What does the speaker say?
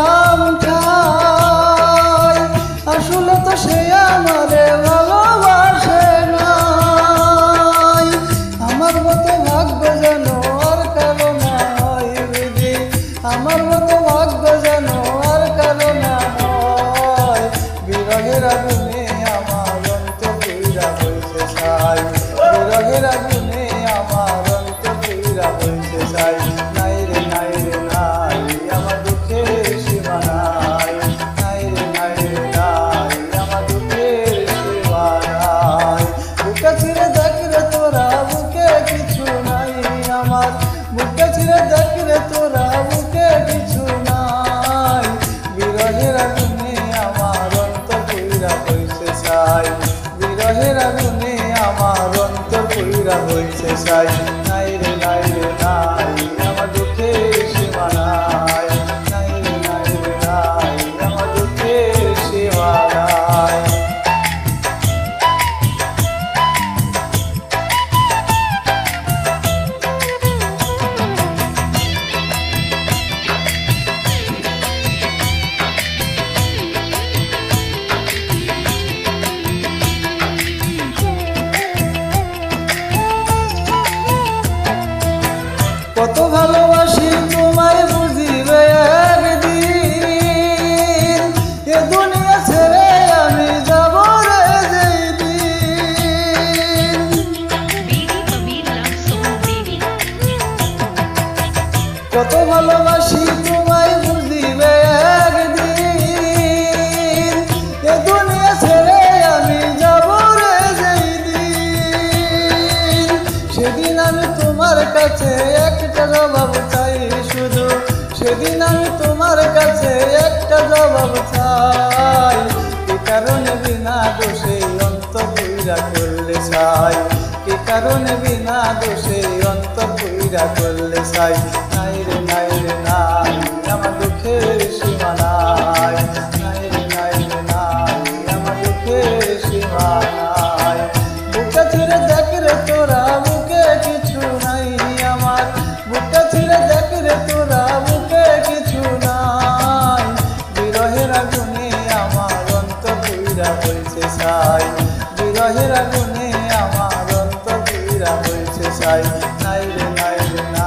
দিলাম ঠাই, আসলে তো সে আমারে ভালোবাসে নাই। আমার মতো ভাগ্য যেন আর কারো না হয় বুঝি, আমার মতো ভাগ্য যেন আর কারো না হয়। বিরহের আগুনে আমার অন্তর পুইরা হইতে চাই, বিরহের আগুনে আমার অন্তর পুইরা হইতে চাই। নাই রে নাই রে নাই আমার দুঃখের সীমা নাই, নাই রে নাই রে নাই আমার দুঃখের সীমা নাই। বুকে ছিঁড়ে দেখ রে তোরা বুকে কিছু নাই আমার, বুকে ছিঁড়ে দেখ রে তোরা বুকে কিছু নাই। বিরহের আগুনে আমার অন্তর পুইরা হইতে চাই, বিরহের আগুনে আমার অন্তর পুইরা হইতে চাই। নাই রে নাই রে নাই আমার দুঃখের সীমা নাই, নাই রে নাই রে নাই আমার দুঃখের সীমা নাই। কত ভালোবাসি তোমায় বুঝিবে একদিন, এ দুনিয়া ছেড়ে আমি যাব রে যেদিন। কত ভালোবাসি তোমায় বুঝিবে একদিন, এ দুনিয়া ছেড়ে আমি যাব রে যেদিন। সেদিন আমি তোমার কাছে একটা জবাব চাই শুধু, সেদিন আমি তোমার কাছে একটা জবাব চাই। কি কারণে বিনা দোষে অন্তর পুইরা করলে চাই, কি কারণে বিনা দোষে অন্তর পুইরা করলে চাই। নাই রে নাই রে নাই আমার দুঃখের সীমা নাই, নাই রে নাই রে নাই আমার দুঃখের সীমা নাই। বুকে ছিঁড়ে দেখ রে তোরা বুকে কিছু নাই আমার, বুকে ছিঁড়ে দেখ রে তোরা বুকে কিছু নাই। বিরহের আগুনে আমার অন্তর পুইরা হইতে চাই, বিরহের আগুনে আমার অন্তর পুইরা হইতে চাই। নাই রে নাই রে নাই